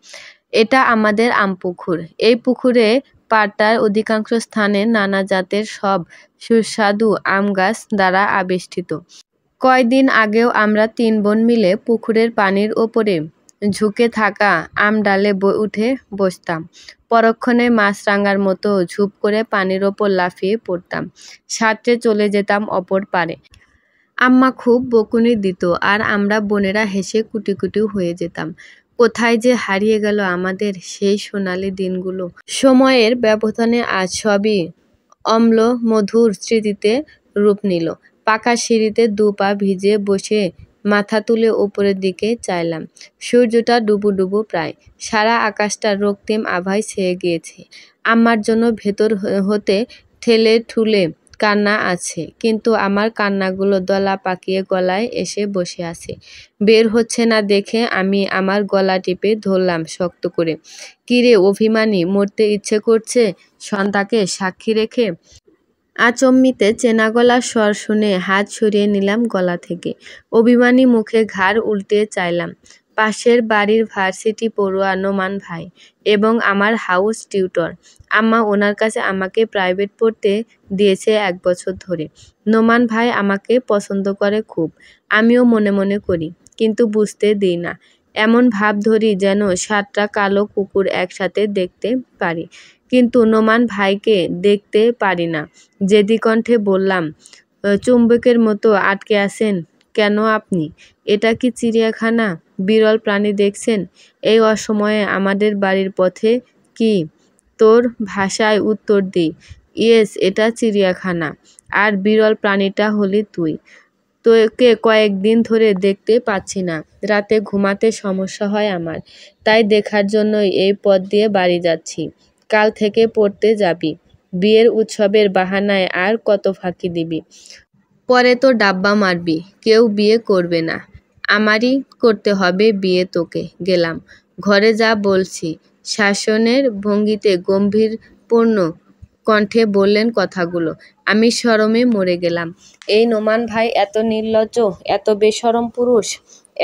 Speaker 1: এটা আমাদের আমপুকুর। এই পুকুরে পাড়টার অধিকাংশ স্থানে নানা জাতের সব সুস্বাদু আম গাছ দ্বারা আবেষ্টিত। কয়দিন আগেও আমরা 3 বোন মিলে পুকুরের পানির ওপরে ঝুঁকে থাকা আম ডালে উঠে বসতাম। পরক্ষণে মাছরাঙার মতো ঝুপ করে পানির ওপর লাফিয়ে পড়তাম। সাঁতরে চলে যেতাম অপর পারে। আম্মা খুব বকুনি দিত, আর আমরা বোনেরা হেসে কুটি কুটি হয়ে যেতাম। কোথায় যে হারিয়ে গেল আমাদের সেই সোনালি দিনগুলো! সময়ের ব্যবধানে আজ সবই অম্ল মধুর স্মৃতিতে রূপ নিল। পাকা সিঁড়িতে 2 পা ভিজে বসে মাথা তুলে উপরের দিকে চাইলাম। সূর্যটা ডুবু ডুবু প্রায়। সারা আকাশটা রক্তিম আভায় ছেয়ে গিয়েছে। আম্মার জন্য ভেতর হতে ঠেলে ঠুলে কান্না আছে, কিন্তু আমার কান্নাগুলো দলা পাকিয়ে গলায় এসে বসে আছে। বের হচ্ছে না দেখে আমি আমার গলা টিপে ধরলাম শক্ত করে। কিরে অভিমানী, মরতে ইচ্ছে করছে সন্তাকে সাক্ষী রেখে? আচম্বিতে চেনা গলার স্বর শুনে হাত সরিয়ে নিলাম গলা থেকে। অভিমানী মুখে ঘাড় উল্টে চাইলাম। পাশের বাড়ির ভার্সিটি পড়ুয়া নোমান ভাই, এবং আমার হাউস টিউটর। আম্মা ওনার কাছে আমাকে প্রাইভেট পড়তে দিয়েছে 1 বছর ধরে। নোমান ভাই আমাকে পছন্দ করে খুব। আমিও মনে মনে করি, কিন্তু বুঝতে দিই না। এমন ভাব ধরি যেন 7টা কালো কুকুর একসাথে দেখতে পারি, কিন্তু নোমান ভাইকে দেখতে পারি না। জেদি কণ্ঠে বললাম, চুম্বকের মতো আটকে আছেন কেন আপনি? এটা কি চিড়িয়াখানা? বিরল প্রাণী দেখছেন এই অসময়ে আমাদের বাড়ির পথে? কি তোর ভাষায় উত্তর দিই, ইয়েস, এটা চিড়িয়াখানা, আর বিরল প্রাণীটা হলি তুই। তোকে কয়েকদিন ধরে দেখতে পাচ্ছি না। রাতে ঘুমাতে সমস্যা হয় আমার, তাই দেখার জন্যই এই পথ দিয়ে বাড়ি যাচ্ছি। কাল থেকে পড়তে যাবি। বিয়ের উৎসবের বাহানায় আর কত ফাঁকি দিবি? পরে তো ডাব্বা মারবি, কেউ বিয়ে করবে না। আমারই করতে হবে বিয়ে তোকে। গেলাম। ঘরে যা বলছি। শাসনের ভঙ্গিতে গম্ভীরপূর্ণ কণ্ঠে বললেন কথাগুলো। আমি শরমে মরে গেলাম। এই নোমান ভাই এত নির্লজ্জ, এত বেশরম পুরুষ,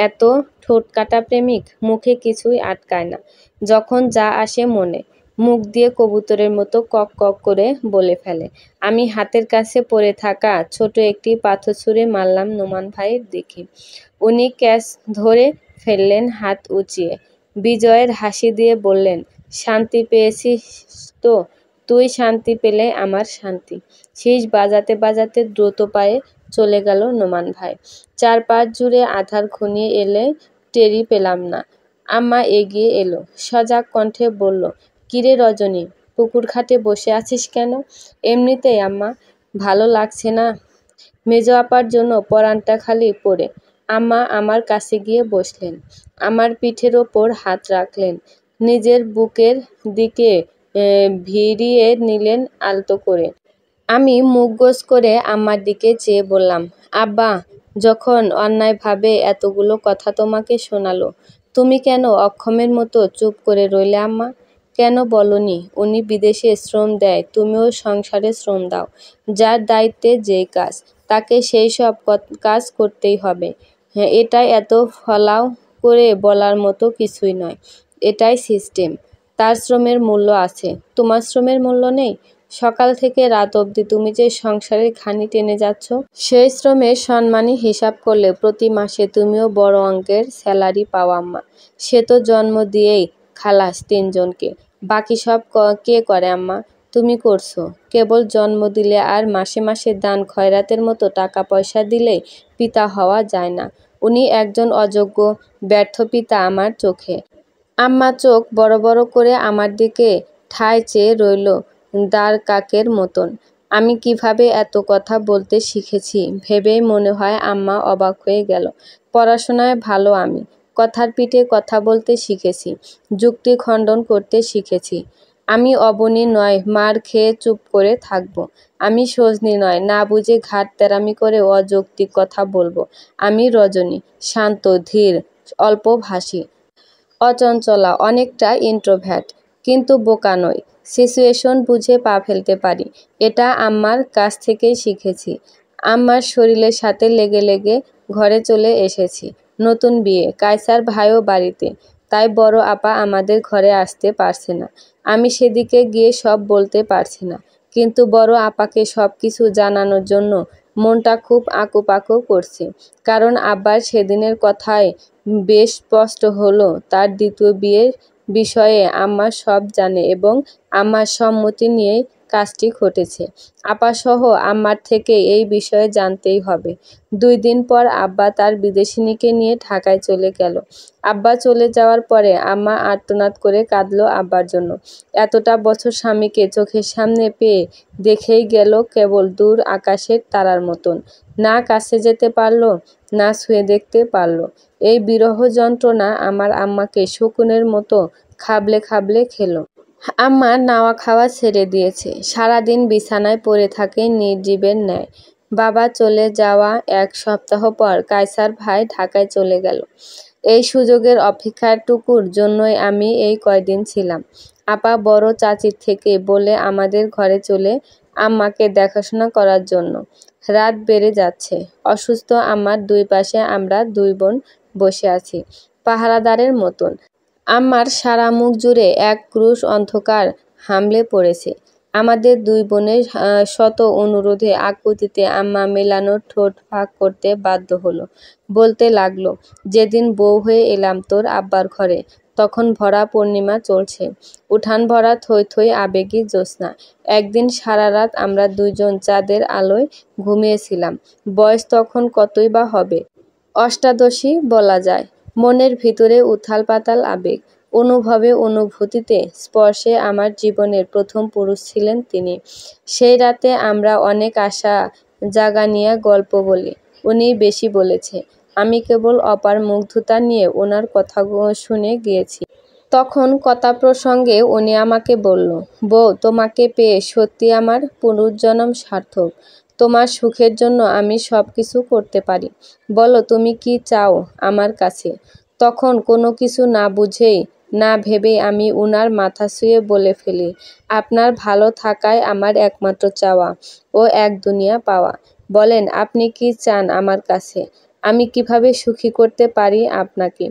Speaker 1: এত ঠোঁটকাটা প্রেমিক। মুখে কিছুই আটকায় না, যখন যা আসে মনে। মুখ দিয়ে কবুতরের মতো কক কক করে বলে ফেলে। আমি হাতের কাছে পড়ে থাকা ছোট একটি পাথর ছুঁড়ে মারলাম নোমান ভাইয়ের দিকে। উনি ক্যাচ ধরে ফেললেন হাত উঁচিয়ে। বিজয়ের হাসি দিয়ে বললেন, শান্তি পেয়েছিস তো? তুই শান্তি পেলে আমার শান্তি। শীষ বাজাতে বাজাতে দ্রুত পায়ে চলে গেল নোমান ভাই। চারপাশ জুড়ে আঁধার ঘনিয়ে এলে টেরি পেলাম না। আম্মা এগিয়ে এলো, সজাগ কণ্ঠে বলল, কিরে রজনী, পুকুর ঘাটে বসে আছিস কেন? এমনিতেই আম্মা, ভালো লাগছে না। মেজো আপার জন্য পরানটা খালি পড়ে আম্মা আমার কাছে গিয়ে বসলেন। আমার পিঠের ওপর হাত রাখলেন, নিজের বুকের দিকে ভিড়িয়ে নিলেন আলতো করে। আমি মুখ গোছ করে আম্মার দিকে চেয়ে বললাম, আব্বা যখন অন্যায়ভাবে এতগুলো কথা তোমাকে শোনালো, তুমি কেন অক্ষমের মতো চুপ করে রইলে আম্মা? কেন বলনি উনি বিদেশে শ্রম দেয়, তুমিও সংসারে শ্রম দাও? যার দায়িত্বে যেই কাজ, তাকে সেই সব কাজ করতেই হবে। হ্যাঁ, এটাই এত ফলাও করে বলার মতো কিছুই নয়। এটাই সিস্টেম। তার শ্রমের মূল্য আছে, তোমার শ্রমের মূল্য নেই। সকাল থেকে রাত অবধি তুমি যে সংসারের ঘানি টেনে যাচ্ছ, সেই শ্রমের সম্মানী হিসাব করলে প্রতি মাসে তুমিও বড় অঙ্কের স্যালারি পাও আম্মা। সে তো জন্ম দিয়েই খালাস 3 জনকে। বাকি সব কে করে আম্মা? তুমি করছো। কেবল জন্ম দিলে আর মাসে মাসে দান খয়রাতের মতো টাকা পয়সা দিলেই পিতা হওয়া যায় না। উনি একজন অযোগ্য ব্যর্থ পিতা আমার চোখে। আম্মা চোখ বড় বড় করে আমার দিকে ঠায় চেয়ে রইল দাঁড় কাকের মতন। আমি কিভাবে এত কথা বলতে শিখেছি ভেবেই মনে হয় আম্মা অবাক হয়ে গেল। পড়াশোনায় ভালো আমি, কথার পিঠে কথা বলতে শিখেছি, যুক্তি খণ্ডন করতে শিখেছি। আমি অবনী নয় মার খেয়ে চুপ করে থাকবো। আমি সজনী নয় না বুঝে ঘাট তেরামি করে অযৌক্তিক কথা বলবো। আমি রজনী, শান্ত, ধীর, অল্পভাষী, অচঞ্চলা, অনেকটা ইন্ট্রোভার্ট, কিন্তু বোকা নই। সিচুয়েশন বুঝে পা ফেলতে পারি। এটা আম্মার কাছ থেকেই শিখেছি। আম্মার শরীরের সাথে লেগে লেগে ঘরে চলে এসেছি। নতুন বিয়ে, কায়সার ভাইও বাড়িতে, তাই বড় আপা আমাদের ঘরে আসতে পারছে না। আমি সেদিকে গিয়ে সব বলতে পারছি না, কিন্তু বড় আপাকে সব কিছু জানানোর জন্য মনটা খুব আঁকুপাকু করছে। কারণ আব্বার সেদিনের কথায় বেশ স্পষ্ট হলো তার দ্বিতীয় বিয়ের বিষয়ে আম্মা সব জানে এবং আম্মার সম্মতি নিয়েই কাজটি ঘটেছে। আপাসহ আম্মার থেকে এই বিষয়ে জানতেই হবে। 2 দিন পর আব্বা তার বিদেশিনীকে নিয়ে ঢাকায় চলে গেল। আব্বা চলে যাওয়ার পরে আম্মা আর্তনাদ করে কাঁদলো আব্বার জন্য। এতটা বছর স্বামীকে চোখের সামনে পেয়ে দেখেই গেল কেবল দূর আকাশের তারার মতন। না কাছে যেতে পারলো, না ছুঁয়ে দেখতে পারলো। এই বিরহ যন্ত্রণা আমার আম্মাকে শকুনের মতো খাবলে খাবলে খেলো। আম্মা নাওয়া খাওয়া ছেড়ে দিয়েছে, সারাদিন বিছানায় পড়ে থাকে নির্জীবের ন্যায়। বাবা চলে যাওয়া 1 সপ্তাহ পর কায়সার ভাই ঢাকায় চলে গেল। এই সুযোগের অপেক্ষাটুকুর জন্যই আমি এই কয়দিন ছিলাম। আপা বড় চাচির থেকে বলে আমাদের ঘরে চলে আম্মাকে দেখাশোনা করার জন্য। রাত বেড়ে যাচ্ছে। অসুস্থ আম্মার 2 পাশে আমরা 2 বোন বসে আছি, পাহারাদারের মতন। আম্মার সারা মুখ জুড়ে এক ক্রুশ অন্ধকার হামলে পড়েছে। আমাদের 2 বোনের শত অনুরোধে আকুতিতে আম্মা মেলানো ঠোঁট ফাঁক করতে বাধ্য হলো। বলতে লাগলো, যেদিন বউ হয়ে এলাম তোর আব্বার ঘরে, তখন ভরা পূর্ণিমা চলছে, উঠান ভরা থই থই আবেগী জ্যোৎস্না। একদিন সারা রাত আমরা 2 জন চাঁদের আলোয় ঘুমিয়েছিলাম। বয়স তখন কতই বা হবে, অষ্টাদশী বলা যায়। মনের ভিতরে উথাল পাতাল আবেগ, অনুভবে অনুভূতিতে স্পর্শে আমার জীবনের প্রথম পুরুষ ছিলেন তিনি। সেই রাতে আমরা অনেক আশা জাগানিয়া গল্প বলি, উনি বেশি বলেছে। আমি কেবল অপার মুগ্ধতা নিয়ে ওনার কথা শুনে গিয়েছি। তখন কথা প্রসঙ্গে উনি আমাকে বলল, বউ তোমাকে পেয়ে সত্যি আমার পুনর্জন্ম সার্থক। তোমার সুখের জন্য আমি সব কিছু করতে পারি। বলো তুমি কি চাও আমার কাছে। তখন কোনো কিছু না বুঝেই না ভেবেই আমি উনার মাথা ছুঁয়ে বলে ফেলি, আপনার ভালো থাকাই আমার একমাত্র চাওয়া ও এক দুনিয়া পাওয়া। বলেন আপনি কি চান আমার কাছে, আমি কিভাবে সুখী করতে পারি আপনাকে।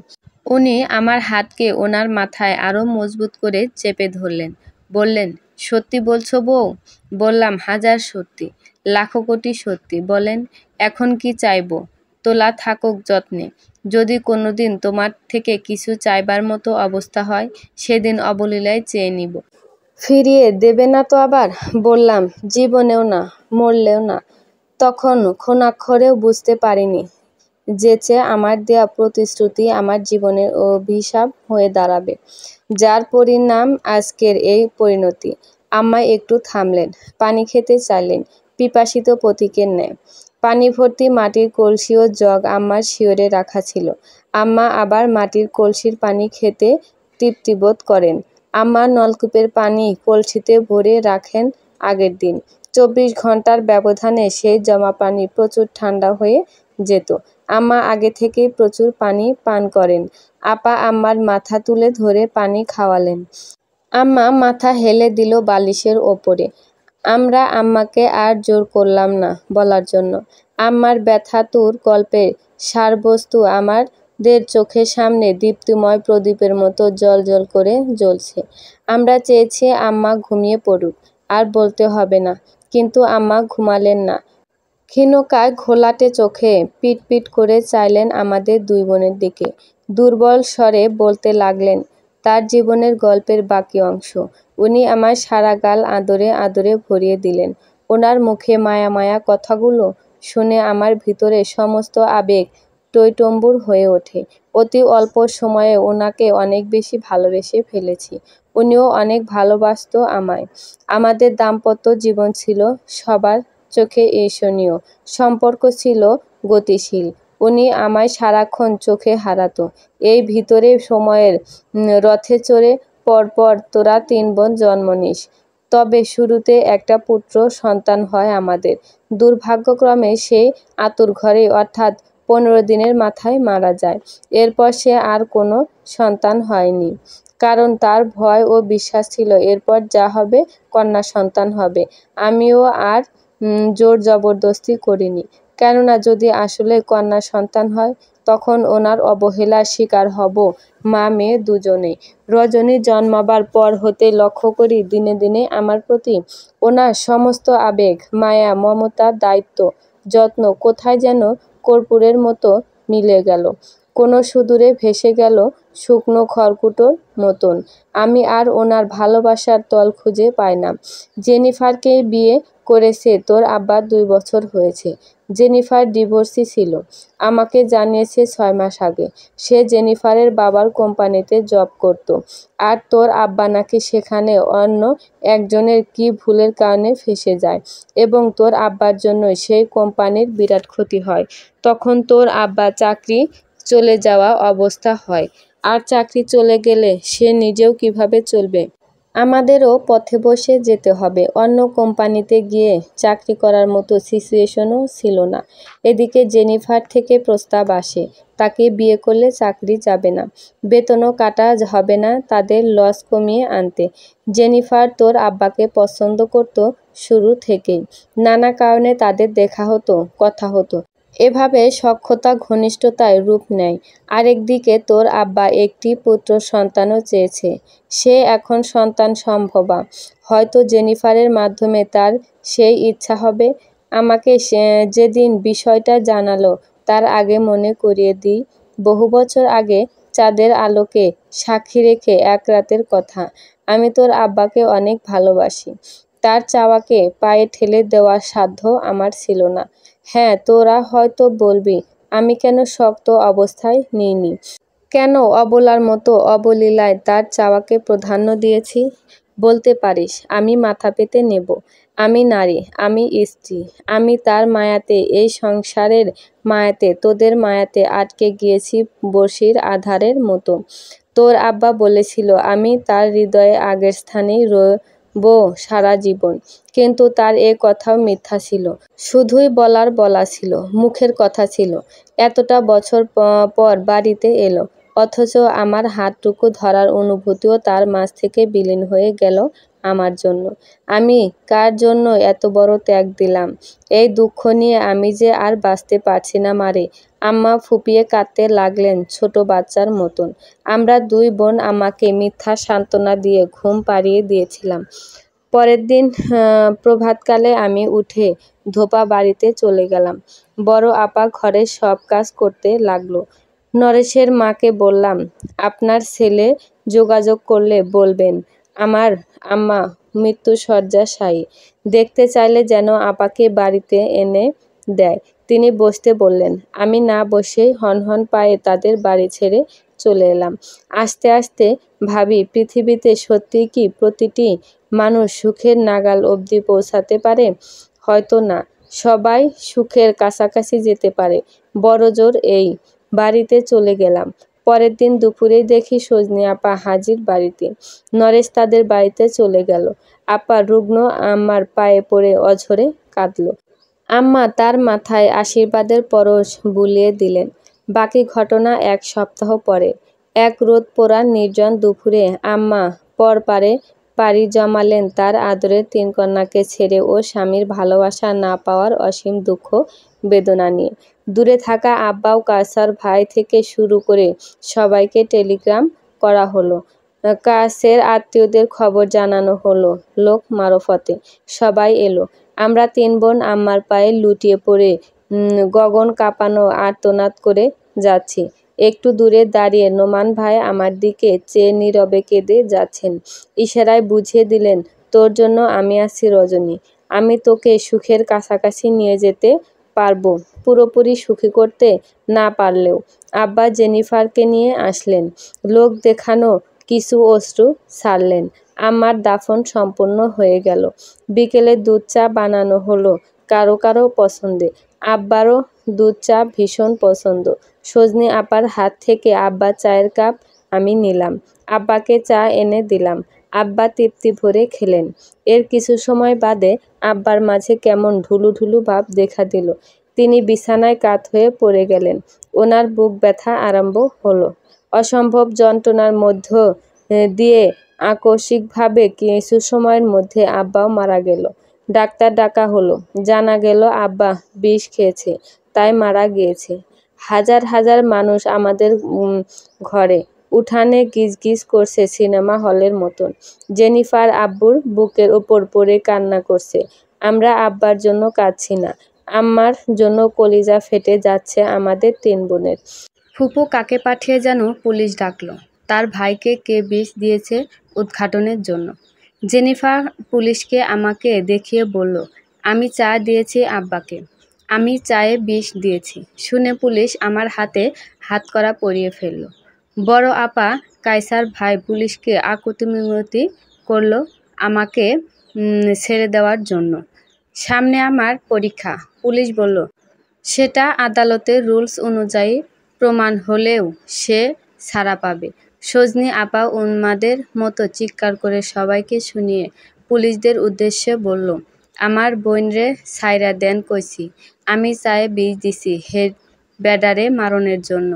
Speaker 1: উনি আমার হাতকে ওনার মাথায় আরো মজবুত করে চেপে ধরলেন। বললেন, সত্যি বলছো বউ। বললাম, হাজার সত্যি, লাখো কোটি সত্যি। বলেন এখন কি চাইবো। তোলা থাকুক যত্নে। যদি কোনোদিন তোমার থেকে কিছু চাইবার মতো অবস্থা হয়, সেদিন অবলীলায় চেয়ে নিব। ফিরিয়ে দেবে না তো আবার। বললাম, জীবনেও না, মরলেও না। তখন ক্ষণাক্ষরেও বুঝতে পারিনি যেচে আমার দেয়া প্রতিশ্রুতি আমার জীবনের অভিশাপ হয়ে দাঁড়াবে, যার পরিণাম আজকের এই পরিণতি। আম্মা একটু থামলেন, পানি খেতে চাইলেন পিপাসিত পথিকের ন্যায়। পানি ভর্তি মাটির কলসি ও জগ আম্মার শিয়রে রাখা ছিল। আম্মা আবার মাটির কলসির পানি খেতে তৃপ্তিবোধ করেন। আম্মা নলকূপের পানি কলসিতে ভরে রাখেন আগের দিন। 24 ঘন্টার ব্যবধানে সেই জমা পানি প্রচুর ঠান্ডা হয়ে যেত। আম্মা আগে থেকেই প্রচুর পানি পান করেন। আপা আম্মার মাথা তুলে ধরে পানি খাওয়ালেন। আম্মা মাথা হেলে দিল বালিশের ওপরে। আমরা আম্মাকে আর জোর করলাম না বলার জন্য। আম্মার ব্যথাতুর গল্পের সারবস্তু আমাদের চোখের সামনে দীপ্তিময় প্রদীপের মতো জ্বলজ্বল করে জ্বলছে। আমরা চেয়েছি আম্মা ঘুমিয়ে পড়ুক, আর বলতে হবে না। কিন্তু আম্মা ঘুমালেন না। ক্ষীণকায় ঘোলাটে চোখে পিট পিট করে চাইলেন আমাদের 2 বোনের দিকে। দুর্বল স্বরে বলতে লাগলেন তার জীবনের গল্পের বাকি অংশ। উনি আমার সারা গাল আদরে আদরে ভরিয়ে দিলেন। ওনার মুখে মায়া মায়া কথাগুলো শুনে আমার ভিতরে সমস্ত আবেগ টইটম্বুর হয়ে ওঠে। অতি অল্প সময়ে ওনাকে অনেক বেশি ভালোবেসে ফেলেছি। উনিও অনেক ভালোবাসতো আমায়। আমাদের দাম্পত্য জীবন ছিল সবার চোখে ঈর্ষণীয়। সম্পর্ক ছিল গতিশীল। উনি আমায় সারাক্ষণ চোখে হারাতো। এই ভিতরে সময়ের রথে চড়ে পরপর তোরা 3 বোন জন্ম নিস। তবে শুরুতে একটা পুত্র সন্তান হয় আমাদের। দুর্ভাগ্যক্রমে সেই আঁতুড়ঘরেই অর্থাৎ 15 দিনের মাথায় মারা যায়। এরপর সে আর কোনো সন্তান হয়নি। কারণ তার ভয় ও বিশ্বাস ছিল এরপর যা হবে কন্যা সন্তান হবে। আমিও আর জোর জবরদস্তি করিনি। কেননা যদি আসলে কন্যা সন্তান হয় তখন ওনার অবহেলার শিকার হব মা মেয়ে দুজনেই। রজনী জন্মাবার পর হতে লক্ষ্য করি দিনে দিনে আমার প্রতি ওনার সমস্ত আবেগ, মায়া, মমতা, দায়িত্ব, যত্ন কোথায় যেন কর্পূরের মতো মিলে গেল। কোনো সুদূরে ভেসে গেল শুকনো খড়কুটোর মতন। আমি আর ওনার ভালোবাসার তল খুঁজে পাই না। জেনিফারকে বিয়ে করেছে তোর আব্বার 2 বছর হয়েছে। জেনিফার ডিভোর্সি ছিল। আমাকে জানিয়েছে 6 মাস আগে। সে জেনিফারের বাবার কোম্পানিতে জব করত। আর তোর আব্বা নাকি সেখানে অন্য একজনের কী ভুলের কারণে ফেঁসে যায় এবং তোর আব্বার জন্যই সেই কোম্পানির বিরাট ক্ষতি হয়। তখন তোর আব্বা চাকরি চলে যাওয়া অবস্থা হয়। আর চাকরি চলে গেলে সে নিজেও কিভাবে চলবে? আমাদেরও পথে বসে যেতে হবে। অন্য কোম্পানিতে গিয়ে চাকরি করার মতো সিচুয়েশনও ছিল না। এদিকে জেনিফার থেকে প্রস্তাব আসে, তাকে বিয়ে করলে চাকরি যাবে না, বেতনও কাটা হবে না, তাদের লস কমিয়ে আনতে। জেনিফার তোর আব্বাকে পছন্দ করত শুরু থেকেই। নানা কারণে তাদের দেখা হতো, কথা হতো। এভাবে সখ্যতা ঘনিষ্ঠতায় রূপ নেয়। আরেকদিকে তোর আব্বা একটি পুত্র সন্তানও চেয়েছে। সে এখন সন্তান সম্ভবা। হয়তো জেনিফারের মাধ্যমে তার সেই ইচ্ছা হবে। আমাকে যেদিন বিষয়টা জানালো তার আগে মনে করিয়ে দিই, বহু বছর আগে চাঁদের আলোকে সাক্ষী রেখে এক রাতের কথা। আমি তোর আব্বাকে অনেক ভালোবাসি। তার চাওয়াকে পায়ে ঠেলে দেওয়ার সাধ্য আমার ছিল না। হ্যাঁ, তোরা হয়তো বলবি আমি কেন শক্ত অবস্থায় নিইনি, কেন অবলার মতো অবলীলায় তার চাওয়াকে প্রাধান্য দিয়েছি। বলতে পারিস আমি মাথা পেতে নেব। আমি নারী, আমি স্ত্রী, আমি তার মায়াতে, এই সংসারের মায়াতে, তোদের মায়াতে আটকে গিয়েছি বড়শির আধারের মতো। তোর আব্বা বলেছিল আমি তার হৃদয়ে আগের স্থানেই রইব সারা জীবন। কিন্তু তার এ কথাও মিথ্যা ছিল। শুধুই বলা ছিল, মুখের কথা ছিল। এতটা বছর পর বাড়িতে এলো, অথচ আমার হাতটুকু ধরার অনুভূতিও তার মাঝ থেকে বিলীন হয়ে গেল আমার জন্য। আমি কার জন্য এত বড় ত্যাগ দিলাম? এই দুঃখ নিয়ে আমি যে আর বাঁচতে পারছি না মারে। আম্মা ফুঁপিয়ে কাঁদতে লাগলেন ছোট বাচ্চার মতন। আমরা 2 বোন আমাকে মিথ্যা সান্ত্বনা দিয়ে ঘুম পাড়িয়ে দিয়েছিলাম। পরের দিন প্রভাতকালে আমি উঠে ধোপা বাড়িতে চলে গেলাম। বড় আপা ঘরের সব কাজ করতে লাগলো। নরেশের মাকে বললাম, আপনার ছেলে যোগাযোগ করলে বলবেন আমার আম্মা মৃত্যুশয্যাশায়ী। দেখতে চাইলে যেন আপাকে বাড়িতে এনে দেয়। তিনি বসতে বললেন। আমি না বসেই হনহন পায়ে তাদের বাড়ি ছেড়ে চলে এলাম। আস্তে আস্তে ভাবি, পৃথিবীতে সত্যিই কি প্রতিটি মানুষ সুখের নাগাল অবধি পৌঁছাতে পারে? হয়তো না। সবাই সুখের কাছাকাছি যেতে পারে। বড়জোর এই বাড়িতে চলে গেলাম। পরের দিন দুপুরেই দেখি সজনী আপা হাজির বাড়িতে। নরেশ তাদের বাড়িতে চলে গেল। আপা রুগ্ন আম্মার পায়ে পড়ে অঝরে কাঁদল। আম্মা তার মাথায় আশীর্বাদের পরশ বুলিয়ে দিলেন। বাকি ঘটনা 1 সপ্তাহ পরে। এক রোদ পোড়া নির্জন দুপুরে আম্মা পরপারে পাড়ি জমালেন তার আদরের 3 কন্যাকে ছেড়ে ও স্বামীর ভালোবাসা না পাওয়ার অসীম দুঃখ বেদনা নিয়ে। দূরে থাকা আব্বা ও কায়সার ভাই থেকে শুরু করে সবাইকে টেলিগ্রাম করা হলো। কাছের আত্মীয়দের খবর জানানো হলো লোক মারফতে। সবাই এলো। আমরা 3 বোন আম্মার পায়ে লুটিয়ে পড়ে গগন কাঁপানো আর্তনাদ করে যাচ্ছি। একটু দূরে দাঁড়িয়ে নোমান ভাই আমার দিকে চেয়ে নীরবে কেঁদে যাচ্ছেন। ইশারায় বুঝিয়ে দিলেন, তোর জন্য আমি আছি রজনী। আমি তোকে সুখের কাছাকাছি নিয়ে যেতে পারবো, পুরোপুরি সুখী করতে না পারলেও। আব্বা জেনিফারকে নিয়ে আসলেন। লোক দেখানো কিছু অশ্রু ছাড়লেন। আম্মার দাফন সম্পন্ন হয়ে গেল। বিকেলে দুধ চা বানানো হলো কারো কারো পছন্দে। আব্বারও দুধ চা ভীষণ পছন্দ। সজনি আপার হাত থেকে আব্বা চায়ের কাপ আমি নিলাম। আব্বাকে চা এনে দিলাম। আব্বা তৃপ্তি ভরে খেলেন। এর কিছু সময় বাদে আব্বার মাঝে কেমন ঢুলু ঢুলু ভাব দেখা দিল। তিনি বিছানায় কাত হয়ে পড়ে গেলেন। ওনার বুক ব্যথা আরম্ভ হলো। অসম্ভব যন্ত্রণার মধ্য দিয়ে আকস্মিকভাবে কিছু সময়ের মধ্যে আব্বাও মারা গেল। ডাক্তার ডাকা হলো। জানা গেল আব্বা বিষ খেয়েছে, তাই মারা গিয়েছে। হাজার হাজার মানুষ আমাদের ঘরে। উঠানে গিজগিজ করছে সিনেমা হলের মতন। জেনিফার আব্বুর বুকের ওপর পড়ে কান্না করছে। আমরা আব্বার জন্য কাঁদছি না, আম্মার জন্য কলিজা ফেটে যাচ্ছে আমাদের 3 বোনের। ফুপু কাকে পাঠিয়ে যেন পুলিশ ডাকলো। তার ভাইকে কে বিষ দিয়েছে উদ্ঘাটনের জন্য। জেনিফার পুলিশকে আমাকে দেখিয়ে বলল, আমি চা দিয়েছি আব্বাকে। আমি চায়ে বিষ দিয়েছি। শুনে পুলিশ আমার হাতে হাতকড়া পরিয়ে ফেলল। বড় আপা কায়সার ভাই পুলিশকে আকুতি মিনতি করল আমাকে ছেড়ে দেওয়ার জন্য। সামনে আমার পরীক্ষা। পুলিশ বলল, সেটা আদালতের রুলস অনুযায়ী প্রমাণ হলেও সে ছাড়া পাবে। সজনি আপা উন্মাদের মতো চিৎকার করে সবাইকে শুনিয়ে পুলিশদের উদ্দেশ্যে বলল, আমার বোনরে ছাইরা দেন কইছি। আমি চায়ে বিষ দিছি হেড ব্যাডারে মারণের জন্য।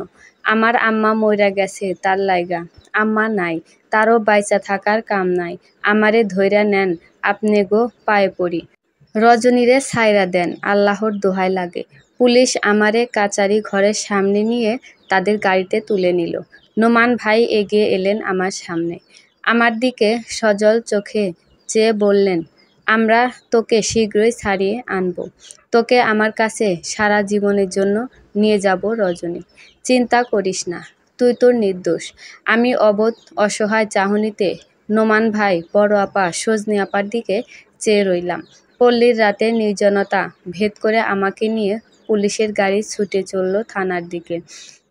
Speaker 1: আমার আম্মা মইরা গেছে তার লাইগা। আম্মা নাই, তারও বাইচা থাকার কাম নাই। আমারে ধইরা নেন, আপনে গো পায়ে পড়ি। রজনীরে ছাইরা দেন, আল্লাহর দোহাই লাগে। পুলিশ আমারে কাচারি ঘরের সামনে নিয়ে তাদের গাড়িতে তুলে নিল। নোমান ভাই এগিয়ে এলেন আমার সামনে। আমার দিকে সজল চোখে চেয়ে বললেন, আমরা তোকে শীঘ্রই ছাড়িয়ে আনব। তোকে আমার কাছে সারা জীবনের জন্য নিয়ে যাব রজনী। চিন্তা করিস না, তুই তোর নির্দোষ। আমি অবোধ অসহায় চাহনিতে নোমান ভাই, বড় আপা, সজনি আপার দিকে চেয়ে রইলাম। পল্লীর রাতের নির্জনতা ভেদ করে আমাকে নিয়ে পুলিশের গাড়ি ছুটে চলল থানার দিকে।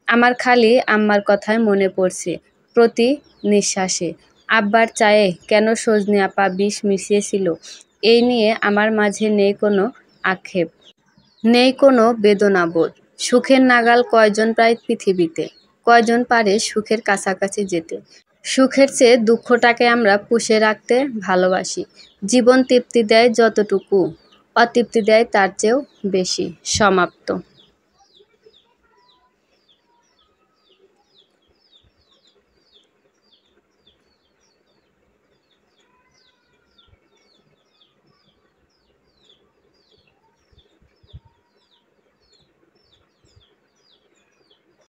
Speaker 1: আমার খালি আম্মার কথাই মনে পড়ছে প্রতি নিঃশ্বাসে। আব্বার চায়ে কেন সজনি আপা বিষ মিশিয়েছিল, এই নিয়ে আমার মাঝে নেই কোনো আক্ষেপ, নেই কোনো বেদনাবোধ। সুখের নাগাল কয়জন প্রায় পৃথিবীতে, কয়জন পারে সুখের কাছাকাছি যেতে। সুখের চেয়ে দুঃখটাকে আমরা পুষে রাখতে ভালোবাসি। জীবন তৃপ্তি দেয় যতটুকু, অতৃপ্তি দেয় তার চেয়েও বেশি। সমাপ্ত।